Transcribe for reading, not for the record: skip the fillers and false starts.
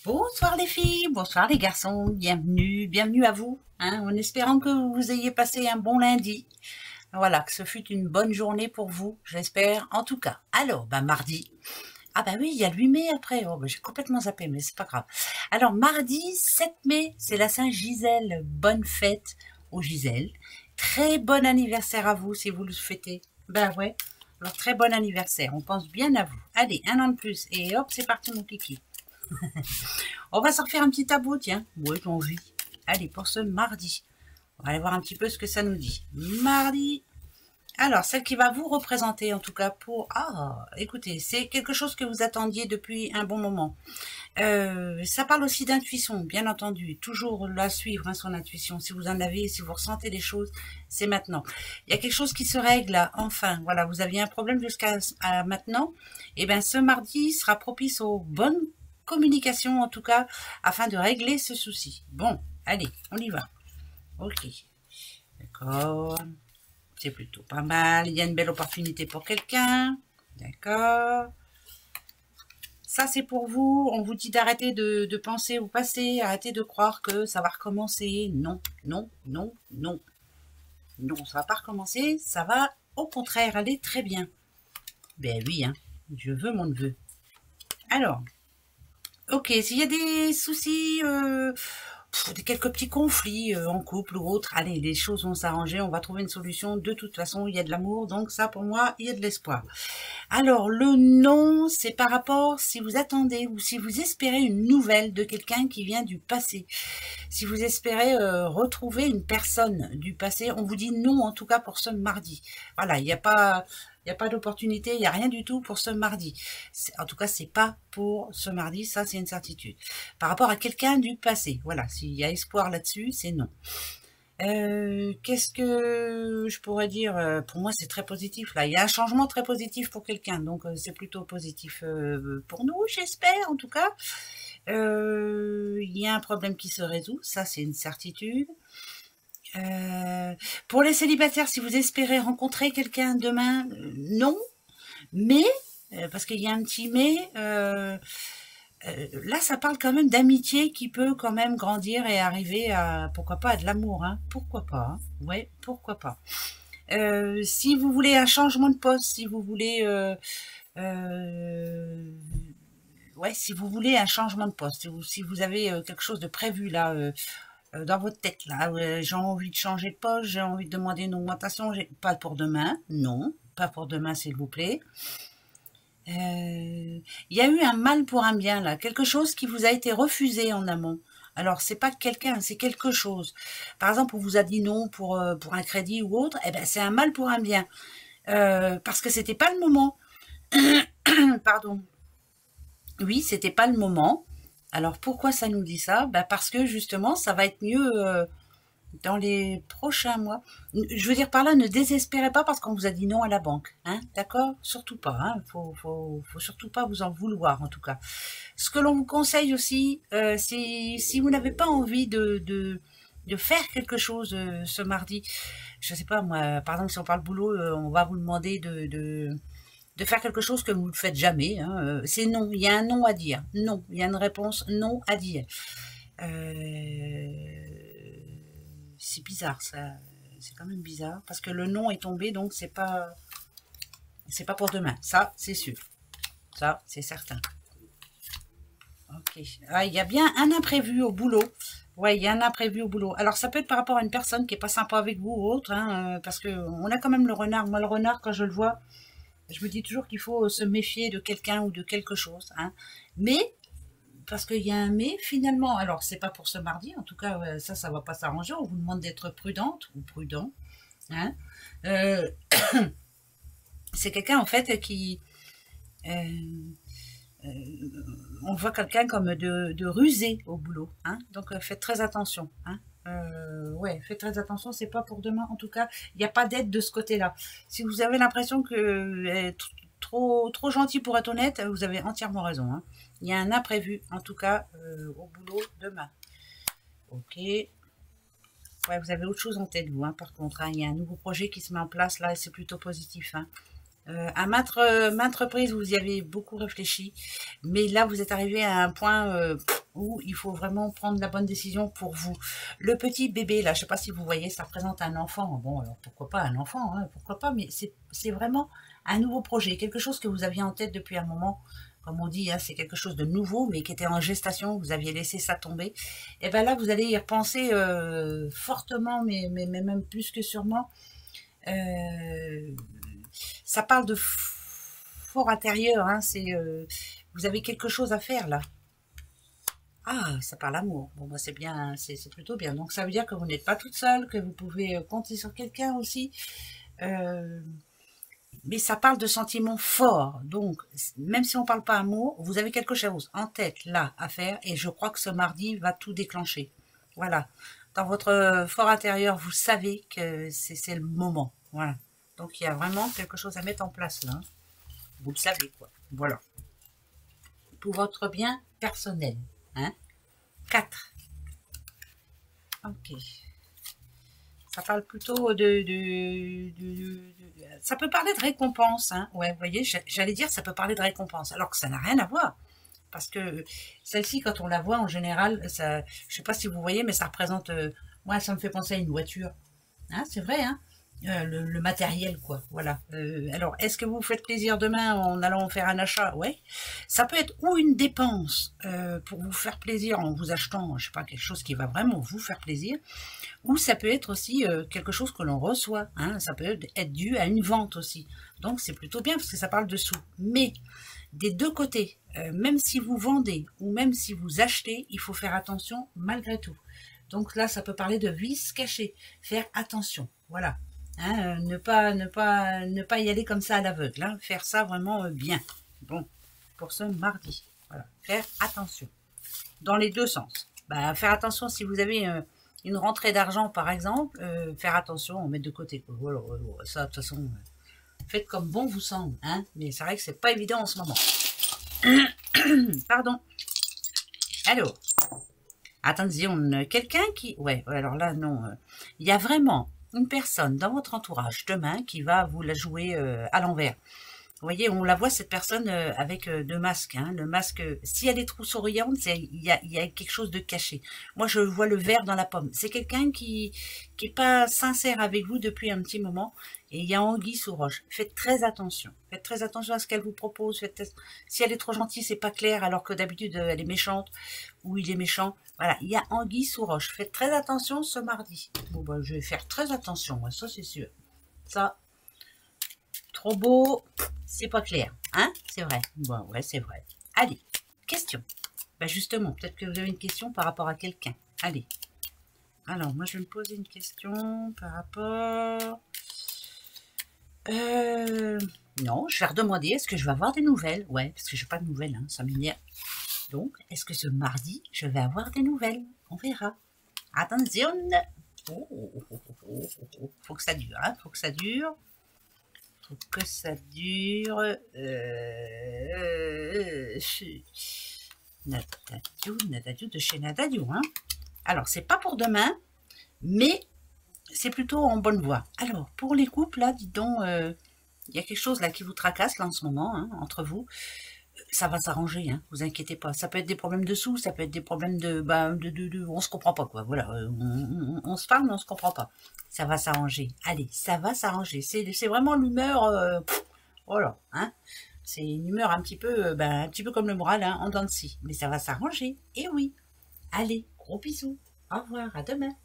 Bonsoir les filles, bonsoir les garçons, bienvenue à vous, hein, en espérant que vous ayez passé un bon lundi. Voilà, que ce fut une bonne journée pour vous, j'espère en tout cas. Alors, mardi. Ah bah oui, il y a le 8 mai après, oh, j'ai complètement zappé, mais c'est pas grave. Alors, mardi 7 mai, c'est la Saint-Gisèle, bonne fête aux Gisèle. Très bon anniversaire à vous si vous le fêtez. Ben ouais, alors très bon anniversaire, on pense bien à vous. Allez, un an de plus, et hop, c'est parti mon kiki. On va s'en refaire un petit tableau, tiens. Ouais, j'ai envie. Allez, pour ce mardi. On va aller voir un petit peu ce que ça nous dit. Mardi. Alors, celle qui va vous représenter, en tout cas, pour... Ah, écoutez, c'est quelque chose que vous attendiez depuis un bon moment. Ça parle aussi d'intuition, bien entendu. Toujours la suivre, hein, son intuition. Si vous en avez, si vous ressentez des choses, c'est maintenant. Il y a quelque chose qui se règle, là, enfin. Voilà, vous aviez un problème jusqu'à maintenant. Et bien, ce mardi sera propice aux bonnes communications, en tout cas, afin de régler ce souci. Bon, allez, on y va. Ok, d'accord. C'est plutôt pas mal. Il y a une belle opportunité pour quelqu'un. D'accord. Ça, c'est pour vous. On vous dit d'arrêter de penser au passé. Arrêtez de croire que ça va recommencer. Non, non, non, non. Non, ça va pas recommencer. Ça va, au contraire, aller très bien. Ben oui, hein. Je veux mon neveu. Alors, ok, s'il y a des soucis, quelques petits conflits en couple ou autre, allez, les choses vont s'arranger, on va trouver une solution. De toute façon, il y a de l'amour, donc ça, pour moi, il y a de l'espoir. Alors, le non, c'est par rapport si vous attendez ou si vous espérez une nouvelle de quelqu'un qui vient du passé. Si vous espérez retrouver une personne du passé, on vous dit non, en tout cas pour ce mardi. Voilà, il n'y a pas... Il n'y a pas d'opportunité, il n'y a rien du tout pour ce mardi. En tout cas, c'est pas pour ce mardi, ça c'est une certitude. Par rapport à quelqu'un du passé, voilà, s'il y a espoir là-dessus, c'est non. Qu'est-ce que je pourrais dire? Pour moi, c'est très positif. Là, il y a un changement très positif pour quelqu'un, donc c'est plutôt positif pour nous, j'espère en tout cas. Il y a un problème qui se résout, ça c'est une certitude. Pour les célibataires, si vous espérez rencontrer quelqu'un demain, non, mais, parce qu'il y a un petit mais, là ça parle quand même d'amitié qui peut quand même grandir et arriver à, pourquoi pas, à de l'amour, hein, pourquoi pas, hein, ouais, pourquoi pas. Si vous voulez un changement de poste, si vous voulez... ouais, si vous voulez un changement de poste, ou si vous avez quelque chose de prévu là, dans votre tête là, j'ai envie de changer de poste, j'ai envie de demander une augmentation, pas pour demain, non, pas pour demain s'il vous plaît. Il y a eu un mal pour un bien là, quelque chose qui vous a été refusé en amont. Alors c'est pas quelqu'un, c'est quelque chose. Par exemple, on vous a dit non pour un crédit ou autre, eh ben c'est un mal pour un bien, parce que c'était pas le moment. Pardon. Oui, c'était pas le moment. Alors pourquoi ça nous dit ça? Bah parce que justement, ça va être mieux dans les prochains mois. Je veux dire par là, ne désespérez pas parce qu'on vous a dit non à la banque, hein, d'accord? Surtout pas, hein. Faut surtout pas vous en vouloir en tout cas. Ce que l'on vous conseille aussi, c'est si vous n'avez pas envie de faire quelque chose ce mardi, je sais pas moi, par exemple si on parle boulot, on va vous demander de faire quelque chose que vous ne faites jamais, hein. C'est non, il y a un non à dire. Non, il y a une réponse non à dire. C'est bizarre, ça. C'est quand même bizarre, parce que le non est tombé, donc c'est pas pour demain. Ça, c'est sûr. Ça, c'est certain. Ok. Ah, il y a bien un imprévu au boulot. Ouais, il y a un imprévu au boulot. Alors, ça peut être par rapport à une personne qui est pas sympa avec vous ou autre, hein, parce que on a quand même le renard. Moi, le renard, quand je le vois, je me dis toujours qu'il faut se méfier de quelqu'un ou de quelque chose, hein. Mais, parce qu'il y a un mais, finalement, alors c'est pas pour ce mardi, en tout cas, ça va pas s'arranger. On vous demande d'être prudente ou prudent, hein. Euh, c'est quelqu'un, en fait, qui... euh, on voit quelqu'un comme de rusé au boulot, hein. Donc, faites très attention, hein. Ouais, faites très attention, c'est pas pour demain. En tout cas, il n'y a pas d'aide de ce côté-là. Si vous avez l'impression que trop gentil pour être honnête, vous avez entièrement raison, hein. Il y a un imprévu, en tout cas, au boulot demain. Ok. Ouais, vous avez autre chose en tête, vous, hein, par contre, hein. Il y a un nouveau projet qui se met en place là, et c'est plutôt positif, hein. À maintes reprises, vous y avez beaucoup réfléchi, mais là, vous êtes arrivé à un point où il faut vraiment prendre la bonne décision pour vous. Le petit bébé, là, je ne sais pas si vous voyez, ça représente un enfant. Bon, alors pourquoi pas un enfant, hein, pourquoi pas, mais c'est vraiment un nouveau projet, quelque chose que vous aviez en tête depuis un moment. Comme on dit, hein, c'est quelque chose de nouveau, mais qui était en gestation, vous aviez laissé ça tomber. Et bien là, vous allez y repenser fortement, mais même plus que sûrement. Ça parle de fort intérieur, hein, vous avez quelque chose à faire là. Ah, ça parle amour. Bon, bah, c'est bien, c'est plutôt bien. Donc, ça veut dire que vous n'êtes pas toute seule, que vous pouvez compter sur quelqu'un aussi. Mais ça parle de sentiments forts. Donc, même si on ne parle pas amour, vous avez quelque chose en tête, là, à faire. Et je crois que ce mardi va tout déclencher. Voilà. Dans votre fort intérieur, vous savez que c'est le moment. Voilà. Donc, il y a vraiment quelque chose à mettre en place, là. Vous le savez, quoi. Voilà. Pour votre bien personnel. Hein. 4. Ok. Ça parle plutôt ça peut parler de récompense. Hein. Ouais, vous voyez, j'allais dire ça peut parler de récompense, alors que ça n'a rien à voir. Parce que celle-ci, quand on la voit, en général, ça, je ne sais pas si vous voyez, mais ça représente... moi, ça me fait penser à une voiture. Hein, c'est vrai, hein, le matériel, quoi. Voilà. Alors, est-ce que vous vous faites plaisir demain en allant faire un achat? Ouais. Ça peut être ou une dépense pour vous faire plaisir en vous achetant, je sais pas, quelque chose qui va vraiment vous faire plaisir, ou ça peut être aussi quelque chose que l'on reçoit. Hein. Ça peut être dû à une vente aussi. Donc, c'est plutôt bien parce que ça parle de sous. Mais des deux côtés, même si vous vendez ou même si vous achetez, il faut faire attention malgré tout. Donc là, ça peut parler de vices cachés. Faire attention, voilà. Hein, ne pas y aller comme ça à l'aveugle. Hein, faire ça vraiment bien. Bon, pour ce mardi. Voilà. Faire attention. Dans les deux sens. Bah, faire attention si vous avez une rentrée d'argent, par exemple. Faire attention, on met de côté. Voilà, ça, de toute façon, faites comme bon vous semble. Hein, mais c'est vrai que c'est pas évident en ce moment. Pardon. Alors, attention, quelqu'un qui... Ouais, alors là, non. Il y a vraiment une personne dans votre entourage demain qui va vous la jouer à l'envers. Vous voyez, on la voit, cette personne, avec deux masques. Hein. Le masque, si elle est trop souriante, il y a quelque chose de caché. Moi, je vois le verre dans la pomme. C'est quelqu'un qui est pas sincère avec vous depuis un petit moment. Et il y a anguille sous roche. Faites très attention. Faites très attention à ce qu'elle vous propose. Si elle est trop gentille, c'est pas clair, alors que d'habitude, elle est méchante ou il est méchant. Voilà, il y a anguille sous roche. Faites très attention ce mardi. Bon, bah, je vais faire très attention, moi, ça, c'est sûr. Ça, trop beau, c'est pas clair. Hein, c'est vrai. Bon, ouais, c'est vrai. Allez, question. Bah, justement, peut-être que vous avez une question par rapport à quelqu'un. Allez. Alors, moi, je vais me poser une question par rapport... non, je vais redemander, est-ce que je vais avoir des nouvelles? Ouais, parce que je n'ai pas de nouvelles, hein, ça m'énerve. Donc, est-ce que ce mardi, je vais avoir des nouvelles? On verra. Attention. Faut que ça dure, hein, faut que ça dure. Faut que ça dure. Nadadiou de chez Nadadiou, hein. Alors, c'est pas pour demain, mais c'est plutôt en bonne voie. Alors, pour les couples, là, dites donc, il y a quelque chose là qui vous tracasse, là, en ce moment, hein, entre vous. Ça va s'arranger, hein, vous inquiétez pas. Ça peut être des problèmes de sous, ça peut être des problèmes on se comprend pas, quoi. Voilà, on se parle, mais on se comprend pas. Ça va s'arranger. Allez, ça va s'arranger. C'est vraiment l'humeur, voilà, hein. C'est une humeur un petit peu comme le moral, hein, en dents de scie. Mais ça va s'arranger, et oui. Allez, gros bisous. Au revoir, à demain.